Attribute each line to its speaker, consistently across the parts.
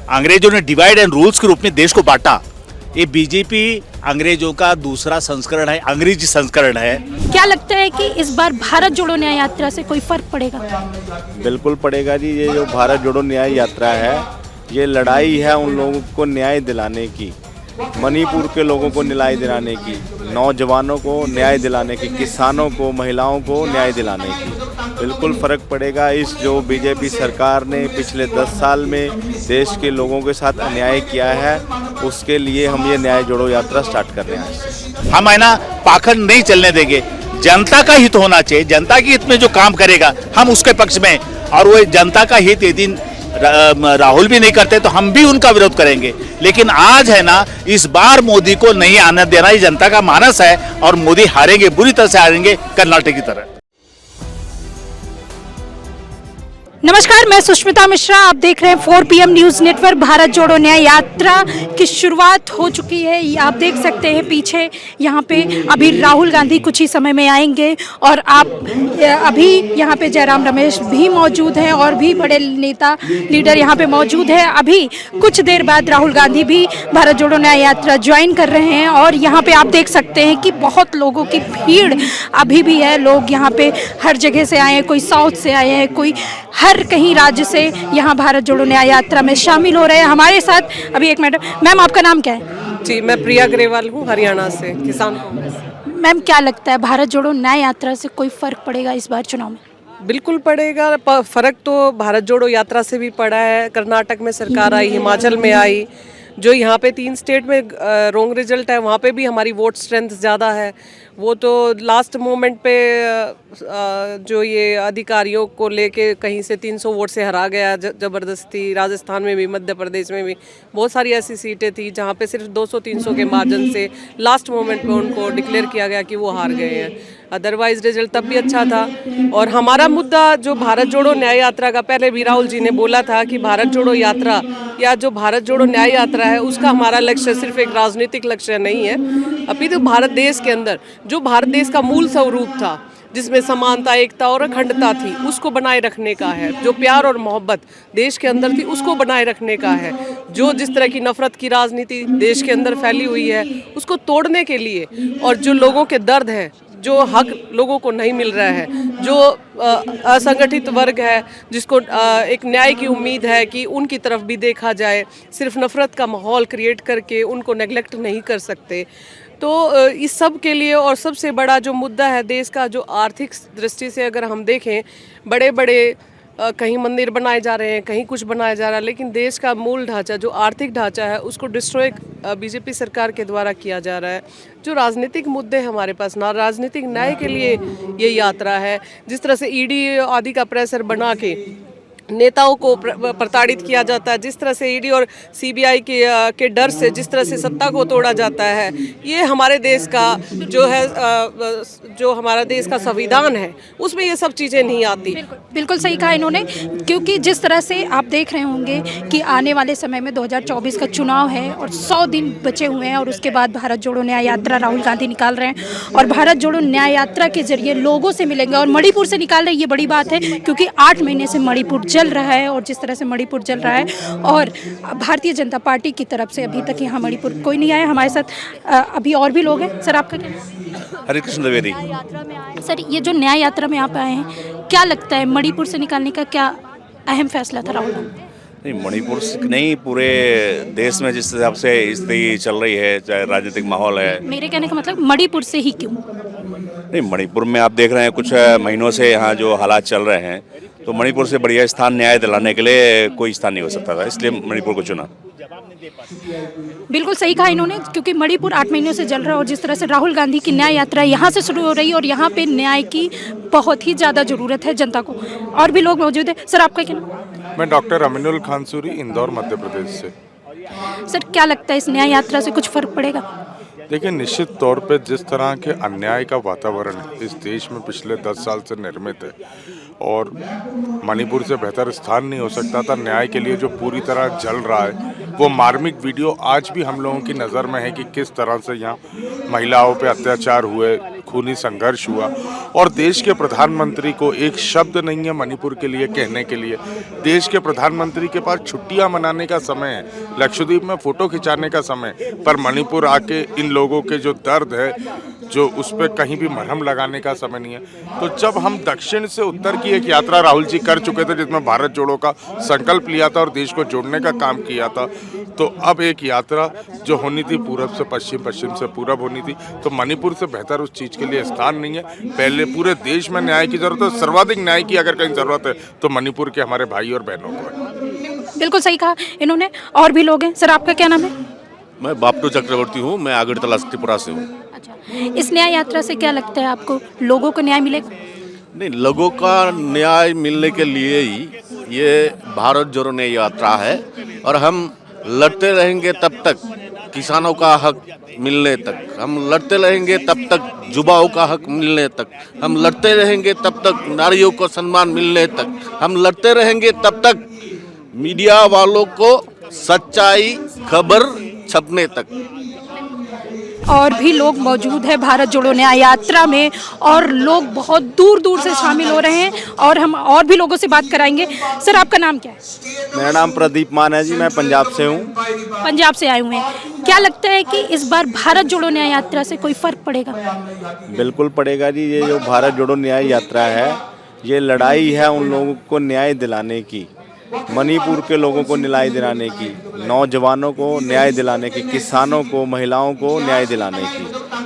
Speaker 1: अंग्रेजों ने divide and rules के रूप में देश को बांटा। ये बीजेपी अंग्रेजों का दूसरा संस्करण है, अंग्रेजी संस्करण है।
Speaker 2: क्या लगता है कि इस बार भारत जोड़ो न्याय यात्रा से कोई फर्क पड़ेगा?
Speaker 3: बिल्कुल पड़ेगा जी। ये जो भारत जोड़ो न्याय यात्रा है, ये लड़ाई है उन लोगों को न्याय दिलाने की, मणिपुर के लोगों को न्याय दिलाने की, नौजवानों को न्याय दिलाने की, किसानों को, महिलाओं को न्याय दिलाने की। बिल्कुल फ़र्क पड़ेगा। इस जो बीजेपी सरकार ने पिछले 10 साल में देश के लोगों के साथ अन्याय किया है, उसके लिए हम ये न्याय जोड़ो यात्रा स्टार्ट कर रहे हैं।
Speaker 1: हम है ना पाखंड नहीं चलने देंगे। जनता का हित होना चाहिए। जनता के हित में जो काम करेगा हम उसके पक्ष में, और वो जनता का हित यदि राहुल भी नहीं करते तो हम भी उनका विरोध करेंगे। लेकिन आज है ना, इस बार मोदी को नहीं आने देना, ये जनता का मानस है और मोदी हारेंगे, बुरी तरह से हारेंगे, कर्नाटक की तरह।
Speaker 2: नमस्कार, मैं सुष्मिता मिश्रा, आप देख रहे हैं 4 PM न्यूज़ नेटवर्क। भारत जोड़ो न्याय यात्रा की शुरुआत हो चुकी है। आप देख सकते हैं पीछे, यहाँ पे अभी राहुल गांधी कुछ ही समय में आएंगे और आप अभी यहाँ पे जयराम रमेश भी मौजूद हैं और भी बड़े नेता लीडर यहाँ पे मौजूद हैं। अभी कुछ देर बाद राहुल गांधी भी भारत जोड़ो न्याय यात्रा ज्वाइन कर रहे हैं और यहाँ पे आप देख सकते हैं कि बहुत लोगों की भीड़ अभी भी है। लोग यहाँ पे हर जगह से आए हैं, कोई साउथ से आए हैं, कोई हर कहीं राज्य से यहाँ भारत जोड़ो न्याय यात्रा में शामिल हो रहे हैं। हमारे साथ अभी एक मैम, आपका नाम क्या है?
Speaker 4: जी, मैं प्रिया ग्रेवाल हूँ, हरियाणा से, किसान कांग्रेस।
Speaker 2: मैम, क्या लगता है भारत जोड़ो न्याय यात्रा से कोई फर्क पड़ेगा इस बार चुनाव में?
Speaker 4: बिल्कुल पड़ेगा। फर्क तो भारत जोड़ो यात्रा से भी पड़ा है। कर्नाटक में सरकार आई, हिमाचल में आई, जो यहाँ पे 3 स्टेट में रॉन्ग रिजल्ट है, वहाँ पे भी हमारी वोट स्ट्रेंथ ज़्यादा है। वो तो लास्ट मोमेंट पे जो ये अधिकारियों को लेके कहीं से 300 वोट से हरा गया ज़बरदस्ती। राजस्थान में भी, मध्य प्रदेश में भी बहुत सारी ऐसी सीटें थी जहाँ पे सिर्फ 200-300 के मार्जिन से लास्ट मोमेंट पे उनको डिक्लेयर किया गया कि वो हार गए हैं। अदरवाइज रिजल्ट तब भी अच्छा था। और हमारा मुद्दा जो भारत जोड़ो न्याय यात्रा का, पहले भी राहुल जी ने बोला था कि भारत जोड़ो यात्रा या जो भारत जोड़ो न्याय यात्रा है, उसका हमारा लक्ष्य सिर्फ एक राजनीतिक लक्ष्य नहीं है, अपितु भारत देश के अंदर जो भारत देश का मूल स्वरूप था, जिसमें समानता, एकता और अखंडता थी, उसको बनाए रखने का है। जो प्यार और मोहब्बत देश के अंदर थी, उसको बनाए रखने का है। जो जिस तरह की नफरत की राजनीति देश के अंदर फैली हुई है, उसको तोड़ने के लिए, और जो लोगों के दर्द है, जो हक लोगों को नहीं मिल रहा है, जो असंगठित वर्ग है, जिसको एक न्याय की उम्मीद है कि उनकी तरफ भी देखा जाए, सिर्फ नफरत का माहौल क्रिएट करके उनको नेग्लेक्ट नहीं कर सकते। तो इस सब के लिए, और सबसे बड़ा जो मुद्दा है देश का, जो आर्थिक दृष्टि से अगर हम देखें, बड़े बड़े कहीं मंदिर बनाए जा रहे हैं, कहीं कुछ बनाया जा रहा है, लेकिन देश का मूल ढांचा, जो आर्थिक ढांचा है, उसको डिस्ट्रॉय बीजेपी सरकार के द्वारा किया जा रहा है। जो राजनीतिक मुद्दे हमारे पास ना, राजनीतिक न्याय के लिए ये यात्रा है। जिस तरह से ईडी आदि का प्रेशर बना के नेताओं को प्रताड़ित किया जाता है, जिस तरह से ईडी और सीबीआई के डर से जिस तरह से सत्ता को तोड़ा जाता है, ये हमारे देश का जो है, जो हमारा देश का संविधान है, उसमें ये सब चीज़ें नहीं आती।
Speaker 2: बिल्कुल सही कहा इन्होंने, क्योंकि जिस तरह से आप देख रहे होंगे कि आने वाले समय में 2024 का चुनाव है और 100 दिन बचे हुए हैं, और उसके बाद भारत जोड़ो न्याय यात्रा राहुल गांधी निकाल रहे हैं और भारत जोड़ो न्याय यात्रा के जरिए लोगों से मिलेंगे। और मणिपुर से निकाल रहे हैं, ये बड़ी बात है, क्योंकि 8 महीने से मणिपुर जल रहा है, और जिस तरह से मणिपुर जल रहा है, और भारतीय जनता पार्टी की तरफ से अभी तक यहाँ मणिपुर कोई नहीं आया। हमारे साथ अभी और भी लोग हैं। सर, आपका क्या?
Speaker 1: हरे कृष्ण द्विवेदी।
Speaker 2: यात्रा में आए सर, ये जो न्याय यात्रा में आप आए हैं, क्या लगता है मणिपुर से निकालने का क्या अहम फैसला था राहुल गांधी?
Speaker 1: नहीं, मणिपुर से नहीं, पूरे देश में जिस हिसाब से स्थिति चल रही है, चाहे राजनीतिक माहौल है।
Speaker 2: मेरे कहने का मतलब मणिपुर से ही क्यों?
Speaker 1: नहीं, मणिपुर में आप देख रहे हैं कुछ महीनों से यहाँ जो हालात चल रहे हैं, तो मणिपुर से बढ़िया स्थान न्याय दिलाने के लिए कोई स्थान नहीं हो सकता था, इसलिए मणिपुर को चुना।
Speaker 2: बिल्कुल सही कहा इन्होंने, क्योंकि मणिपुर 8 महीनों से जल रहा है, और जिस तरह से राहुल गांधी की न्याय यात्रा यहाँ से शुरू हो रही है, और यहाँ पे न्याय की बहुत ही ज़्यादा ज़रूरत है जनता को। और भी लोग मौजूद हैं। सर, आपका क्या नाम?
Speaker 5: मैं डॉक्टर अमीनुल खानसूरी, इंदौर, मध्य प्रदेश से।
Speaker 2: सर, क्या लगता है इस न्याय यात्रा से कुछ फर्क पड़ेगा?
Speaker 5: देखिए, निश्चित तौर पे जिस तरह के अन्याय का वातावरण इस देश में पिछले 10 साल से निर्मित है, और मणिपुर से बेहतर स्थान नहीं हो सकता था न्याय के लिए, जो पूरी तरह जल रहा है। वो मार्मिक वीडियो आज भी हम लोगों की नज़र में है कि किस तरह से यहाँ महिलाओं पे अत्याचार हुए, खूनी संघर्ष हुआ, और देश के प्रधानमंत्री को एक शब्द नहीं है मणिपुर के लिए कहने के लिए। देश के प्रधानमंत्री के पास छुट्टियां मनाने का समय है, लक्षद्वीप में फ़ोटो खिंचाने का समय, पर मणिपुर आके इन लोगों के जो दर्द है, जो उस पर कहीं भी मरहम लगाने का समय नहीं है। तो जब हम दक्षिण से उत्तर की एक यात्रा राहुल जी कर चुके थे, जिसमें भारत जोड़ो का संकल्प लिया था और देश को जोड़ने का काम किया था, तो अब एक यात्रा जो होनी थी पूरब से पश्चिम, पश्चिम से पूरब होनी थी, तो मणिपुर से बेहतर उस चीज़ के लिए स्थान नहीं है। पहले पूरे देश में न्याय की जरूरत है, सर्वाधिक न्याय की अगर कहीं ज़रूरत है तो मणिपुर के हमारे भाई और बहनों को है।
Speaker 2: बिल्कुल सही कहा इन्होंने। और भी लोग हैं। सर, आपका क्या नाम है?
Speaker 6: मैं बापटू चक्रवर्ती हूँ, मैं आगरतला त्रिपुरा से हूँ।
Speaker 2: अच्छा, इस न्याय यात्रा से क्या लगता है आपको, लोगों को न्याय मिलेगा?
Speaker 6: नहीं, लोगों का न्याय मिलने के लिए ही ये भारत जोड़ो न्याय यात्रा है, और हम लड़ते रहेंगे तब तक किसानों का हक मिलने तक, हम लड़ते रहेंगे तब तक युवाओं का हक मिलने तक, हम लड़ते रहेंगे तब तक नारियों को सम्मान मिलने तक, हम लड़ते रहेंगे तब तक मीडिया वालों को सच्चाई खबर छपने तक।
Speaker 2: और भी लोग मौजूद हैं भारत जोड़ो न्याय यात्रा में, और लोग बहुत दूर दूर से शामिल हो रहे हैं, और हम और भी लोगों से बात कराएंगे। सर, आपका नाम क्या है?
Speaker 3: मेरा नाम प्रदीप मान है जी, मैं पंजाब से हूँ।
Speaker 2: पंजाब से आए हुए हैं। क्या लगता है कि इस बार भारत जोड़ो न्याय यात्रा से कोई फर्क पड़ेगा?
Speaker 3: बिल्कुल पड़ेगा जी। ये जो भारत जोड़ो न्याय यात्रा है, ये लड़ाई है उन लोगों को न्याय दिलाने की, मणिपुर के लोगों को न्याय दिलाने की, नौजवानों को न्याय दिलाने की, किसानों को, महिलाओं को न्याय दिलाने की।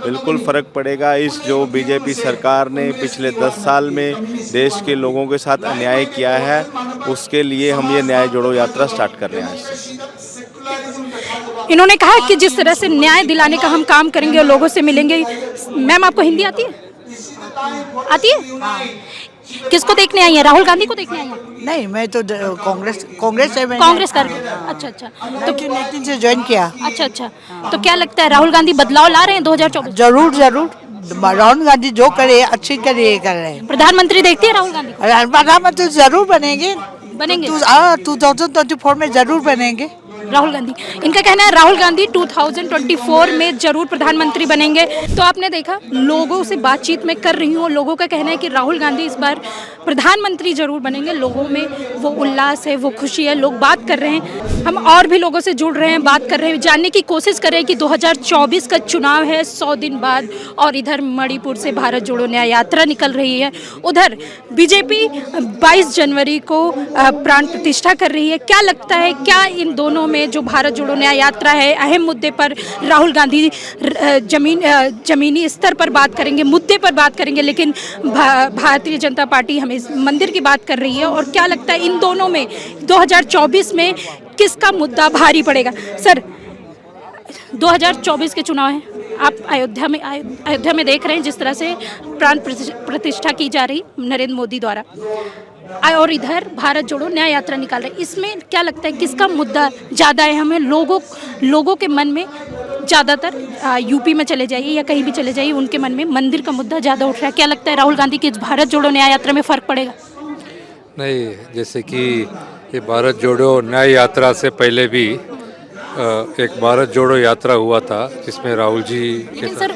Speaker 3: बिल्कुल फ़र्क पड़ेगा। इस जो बीजेपी सरकार ने पिछले 10 साल में देश के लोगों के साथ अन्याय किया है, उसके लिए हम ये न्याय जोड़ो यात्रा स्टार्ट कर रहे हैं आज।
Speaker 2: इन्होंने कहा कि जिस तरह से न्याय दिलाने का हम काम करेंगे और लोगों से मिलेंगे। मैम, आपको हिंदी आती है? आती है? किसको देखने आई है? राहुल गांधी को देखने आई है?
Speaker 7: नहीं, मैं तो कांग्रेस से
Speaker 2: कांग्रेस कर। अच्छा अच्छा, तो
Speaker 7: 1918 से ज्वाइन किया।
Speaker 2: अच्छा अच्छा, तो क्या लगता है राहुल गांधी बदलाव ला रहे हैं 2024?
Speaker 7: जरूर जरूर, राहुल गांधी जो करे अच्छी करे कर रहे हैं।
Speaker 2: प्रधानमंत्री देखती है राहुल गांधी को?
Speaker 7: प्रधानमंत्री जरूर बनेंगे,
Speaker 2: बनेंगे
Speaker 7: 2024 में जरूर बनेंगे
Speaker 2: राहुल गांधी। इनका कहना है राहुल गांधी 2024 में जरूर प्रधानमंत्री बनेंगे। तो आपने देखा, लोगों से बातचीत में कर रही हूँ, लोगों का कहना है कि राहुल गांधी इस बार प्रधानमंत्री जरूर बनेंगे। लोगों में वो उल्लास है, वो खुशी है, लोग बात कर रहे हैं। हम और भी लोगों से जुड़ रहे हैं, बात कर रहे हैं, जानने की कोशिश कर रहे हैं कि 2024 का चुनाव है 100 दिन बाद, और इधर मणिपुर से भारत जोड़ो न्याय यात्रा निकल रही है, उधर बीजेपी 22 जनवरी को प्राण प्रतिष्ठा कर रही है। क्या लगता है, क्या इन दोनों में जो भारत जोड़ो न्याय यात्रा है, अहम मुद्दे पर राहुल गांधी जमीनी स्तर पर बात करेंगे, मुद्दे पर बात करेंगे, लेकिन भारतीय जनता पार्टी हमें मंदिर की बात कर रही है। और क्या लगता है इन दोनों में 2024 में किसका मुद्दा भारी पड़ेगा? सर, 2024 के चुनाव हैं, आप अयोध्या में देख रहे हैं जिस तरह से प्राण प्रतिष्ठा की जा रही नरेंद्र मोदी द्वारा, और इधर भारत जोड़ो न्याय यात्रा निकाल रहे हैं। इसमें क्या लगता है किसका मुद्दा ज़्यादा है? हमें लोगों के मन में ज़्यादातर, यूपी में चले जाइए या कहीं भी चले जाइए, उनके मन में मंदिर का मुद्दा ज़्यादा उठ रहा है। क्या लगता है राहुल गांधी की इस भारत जोड़ो न्याय यात्रा में फ़र्क पड़ेगा?
Speaker 8: नहीं, जैसे कि ये भारत जोड़ो न्याय यात्रा से पहले भी एक भारत जोड़ो यात्रा हुआ था, जिसमें राहुल जी के
Speaker 2: लेकिन सर,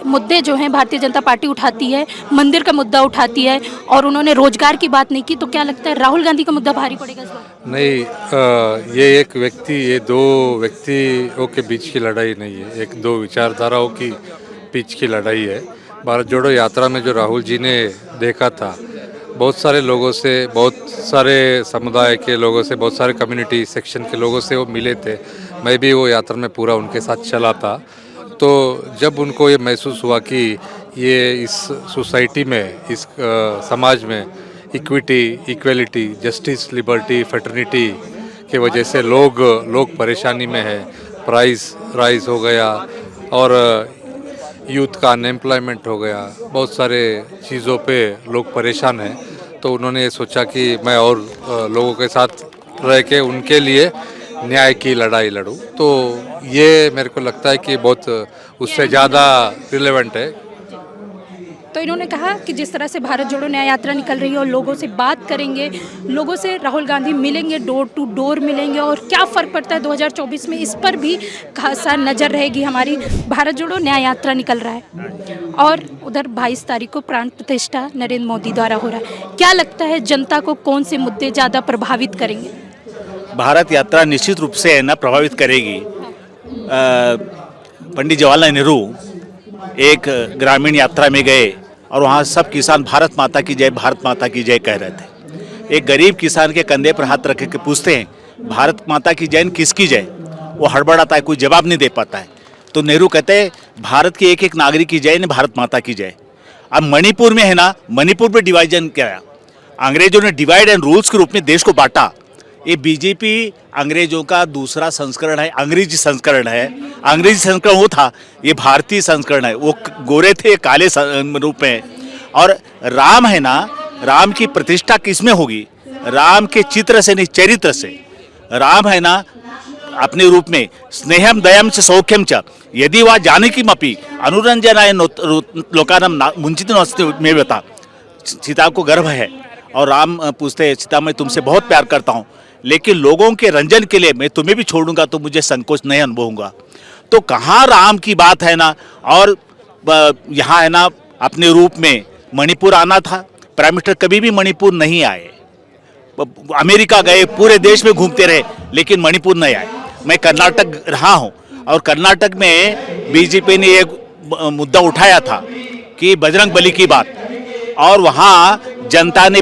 Speaker 2: मुद्दे जो हैं भारतीय जनता पार्टी उठाती है, मंदिर का मुद्दा उठाती है, और उन्होंने रोजगार की बात नहीं की। तो क्या लगता है राहुल गांधी का मुद्दा भारी पड़ेगा इस बार?
Speaker 8: नहीं, ये दो व्यक्तियों के बीच की लड़ाई नहीं है, एक दो विचारधाराओं की बीच की लड़ाई है। भारत जोड़ो यात्रा में जो राहुल जी ने देखा था, बहुत सारे लोगों से, बहुत सारे समुदाय के लोगों से, बहुत सारे कम्युनिटी सेक्शन के लोगों से वो मिले थे। मैं भी वो यात्रा में पूरा उनके साथ चला था। तो जब उनको ये महसूस हुआ कि ये इस सोसाइटी में, इस समाज में equity, equality, justice, liberty, fraternity के वजह से लोग परेशानी में है, प्राइस राइज हो गया, और यूथ का अनएम्प्लॉयमेंट हो गया, बहुत सारे चीज़ों पे लोग परेशान हैं। तो उन्होंने सोचा कि मैं और लोगों के साथ रह के उनके लिए न्याय की लड़ाई लड़ूं। तो ये मेरे को लगता है कि बहुत उससे ज़्यादा रिलेवेंट है।
Speaker 2: तो इन्होंने कहा कि जिस तरह से भारत जोड़ो न्याय यात्रा निकल रही है और लोगों से बात करेंगे, लोगों से राहुल गांधी मिलेंगे, डोर टू डोर मिलेंगे और क्या फ़र्क पड़ता है 2024 में, इस पर भी खासा नज़र रहेगी हमारी। भारत जोड़ो न्याय यात्रा निकल रहा है और उधर 22 तारीख को प्राण प्रतिष्ठा नरेंद्र मोदी द्वारा हो रहा है। क्या लगता है जनता को कौन से मुद्दे ज़्यादा प्रभावित करेंगे?
Speaker 1: भारत यात्रा निश्चित रूप से है ना प्रभावित करेगी। पंडित जवाहरलाल नेहरू एक ग्रामीण यात्रा में गए और वहाँ सब किसान भारत माता की जय, भारत माता की जय कह रहे थे। एक गरीब किसान के कंधे पर हाथ रख के पूछते हैं भारत माता की जय किसकी जय, वो हड़बड़ाता है, कोई जवाब नहीं दे पाता है। तो नेहरू कहते हैं भारत के एक एक नागरिक की जय ने भारत माता की जय। अब मणिपुर में है ना, मणिपुर में डिवाइजन क्या, अंग्रेजों ने डिवाइड एंड रूल्स के रूप में देश को बांटा। ये बीजेपी अंग्रेजों का दूसरा संस्करण है, अंग्रेजी संस्करण है। अंग्रेजी संस्करण वो था, ये भारतीय संस्करण है। वो गोरे थे, काले रूप में। और राम है ना, राम की प्रतिष्ठा किसमें होगी? राम के चित्र से नहीं, चरित्र से। राम है ना अपने रूप में स्नेहम दयम च सौख्यम च यदि वा जानकीमपि अनुरंजनाय लोकानां मुंचित में बता। सीता को गर्व है और राम पूछते हैं सीता मैं तुमसे बहुत प्यार करता हूँ, लेकिन लोगों के रंजन के लिए मैं तुम्हें भी छोड़ूंगा तो मुझे संकोच नहीं अनुभव होगा। तो कहाँ राम की बात है ना। और यहाँ है ना अपने रूप में मणिपुर आना था। प्राइम मिनिस्टर कभी भी मणिपुर नहीं आए। अमेरिका गए, पूरे देश में घूमते रहे, लेकिन मणिपुर नहीं आए। मैं कर्नाटक रहा हूँ और कर्नाटक में बीजेपी ने एक मुद्दा उठाया था कि बजरंग बली की बात, और वहाँ जनता ने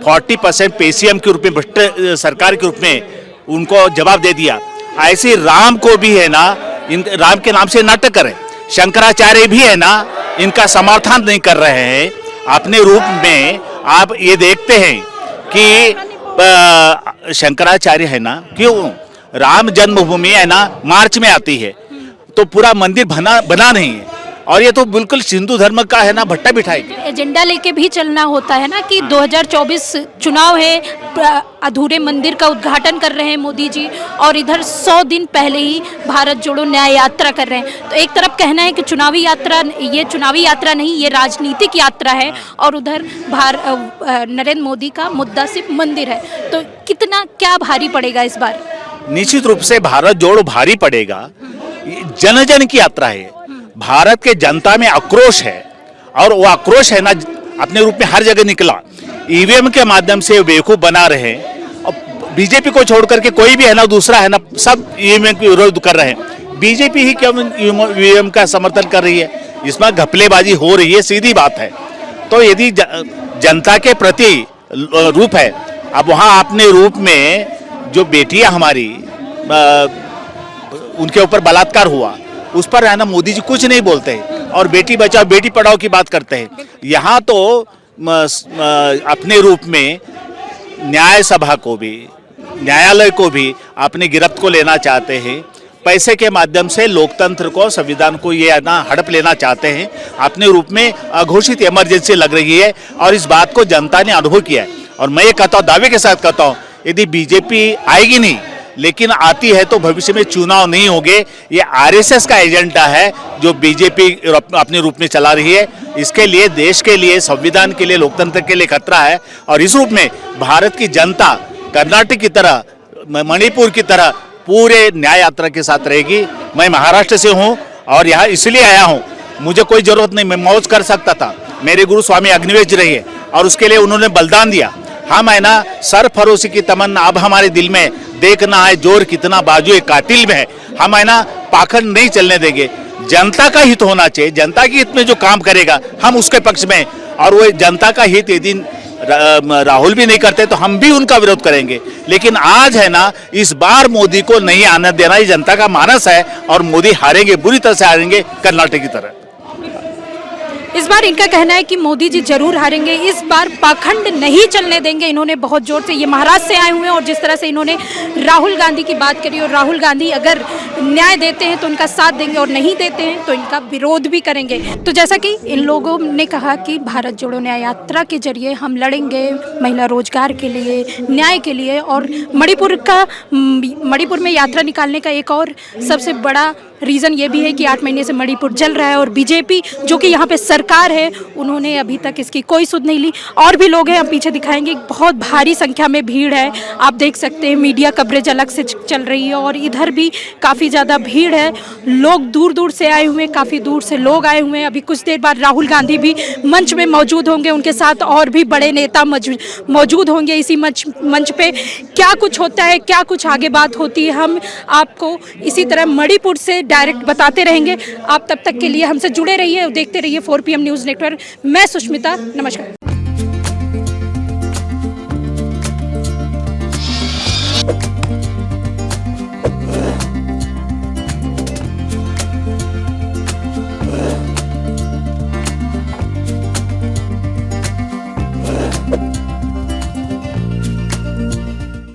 Speaker 1: 40% पेसीएम के रूप में, भ्रष्ट सरकार के रूप में उनको जवाब दे दिया। ऐसे राम को भी है ना, इन राम के नाम से नाटक कर रहे। शंकराचार्य भी है ना इनका समर्थन नहीं कर रहे हैं। अपने रूप में आप ये देखते हैं कि शंकराचार्य है ना, क्यों राम जन्मभूमि है ना मार्च में आती है तो पूरा मंदिर बना नहीं है। और ये तो बिल्कुल हिंदू धर्म का है ना भट्टा बिठाई।
Speaker 2: एजेंडा लेके भी चलना होता है ना कि 2024 चुनाव है, अधूरे मंदिर का उद्घाटन कर रहे हैं मोदी जी और इधर 100 दिन पहले ही भारत जोड़ो न्याय यात्रा कर रहे हैं। तो एक तरफ कहना है कि चुनावी यात्रा, ये चुनावी यात्रा नहीं, ये राजनीतिक यात्रा है, और उधर नरेंद्र मोदी का मुद्दा सिर्फ मंदिर है। तो कितना क्या भारी पड़ेगा इस बार?
Speaker 1: निश्चित रूप से भारत जोड़ो भारी पड़ेगा। जन जन की यात्रा है। भारत के जनता में आक्रोश है और वो आक्रोश है ना अपने रूप में हर जगह निकला। ईवीएम के माध्यम से बेवकूफ बना रहे हैं और बीजेपी को छोड़ करके कोई भी है ना दूसरा है ना सब ईवीएम का विरोध कर रहे हैं। बीजेपी ही क्यों ईवीएम का समर्थन कर रही है? इसमें घपलेबाजी हो रही है, सीधी बात है। तो यदि जनता के प्रति रूप है, अब वहाँ अपने रूप में जो बेटियां हमारी उनके ऊपर बलात्कार हुआ, उस पर है ना मोदी जी कुछ नहीं बोलते हैं और बेटी बचाओ बेटी पढ़ाओ की बात करते हैं। यहाँ तो अपने रूप में न्याय सभा को भी, न्यायालय को भी अपनी गिरफ्त को लेना चाहते हैं। पैसे के माध्यम से लोकतंत्र को, संविधान को ये ना हड़प लेना चाहते हैं। अपने रूप में अघोषित इमरजेंसी लग रही है और इस बात को जनता ने अनुभव किया है। और मैं ये कहता हूँ, दावे के साथ कहता हूँ, यदि बीजेपी आएगी नहीं लेकिन आती है तो भविष्य में चुनाव नहीं होंगे। ये आरएसएस का एजेंडा है जो बीजेपी अपने रूप में चला रही है। इसके लिए, देश के लिए, संविधान के लिए, लोकतंत्र के लिए खतरा है। और इस रूप में भारत की जनता कर्नाटक की तरह, मणिपुर की तरह पूरे न्याय यात्रा के साथ रहेगी। मैं महाराष्ट्र से हूँ और यहाँ इसलिए आया हूँ, मुझे कोई जरूरत नहीं, मैं मौज कर सकता था। मेरे गुरु स्वामी अग्निवेश जी रहे और उसके लिए उन्होंने बलिदान दिया। हम है ना सरफरोशी की तमन्ना अब हमारे दिल में, देखना है जोर कितना बाजू कातिल में है। हम है ना पाखंड नहीं चलने देंगे। जनता का हित होना चाहिए। जनता के हित में जो काम करेगा हम उसके पक्ष में, और वो जनता का हित यदि राहुल भी नहीं करते तो हम भी उनका विरोध करेंगे। लेकिन आज है ना इस बार मोदी को नहीं आने देना, ये जनता का मानस है और मोदी हारेंगे, बुरी तरह से हारेंगे कर्नाटक की तरह।
Speaker 2: इस बार इनका कहना है कि मोदी जी जरूर हारेंगे, इस बार पाखंड नहीं चलने देंगे। इन्होंने बहुत जोर से, ये महाराष्ट्र से आए हुए हैं और जिस तरह से इन्होंने राहुल गांधी की बात करी, और राहुल गांधी अगर न्याय देते हैं तो उनका साथ देंगे और नहीं देते हैं तो इनका विरोध भी करेंगे। तो जैसा कि इन लोगों ने कहा कि भारत जोड़ो न्याय यात्रा के जरिए हम लड़ेंगे महिला रोजगार के लिए, न्याय के लिए। और मणिपुर में यात्रा निकालने का एक और सबसे बड़ा रीज़न ये भी है कि 8 महीने से मणिपुर जल रहा है और बीजेपी जो कि यहाँ पे सरकार है उन्होंने अभी तक इसकी कोई सुध नहीं ली। और भी लोग हैं, हम पीछे दिखाएंगे, बहुत भारी संख्या में भीड़ है, आप देख सकते हैं, मीडिया कवरेज अलग से चल रही है और इधर भी काफ़ी ज़्यादा भीड़ है, लोग दूर दूर से आए हुए हैं, काफ़ी दूर से लोग आए हुए हैं। अभी कुछ देर बाद राहुल गांधी भी मंच में मौजूद होंगे, उनके साथ और भी बड़े नेता मौजूद होंगे इसी मंच पे। क्या कुछ होता है, क्या कुछ आगे बात होती है, हम आपको इसी तरह मणिपुर से डायरेक्ट बताते रहेंगे। आप तब तक के लिए हमसे जुड़े रहिए, देखते रहिए 4 PM न्यूज़ नेटवर्क। मैं सुष्मिता, नमस्कार।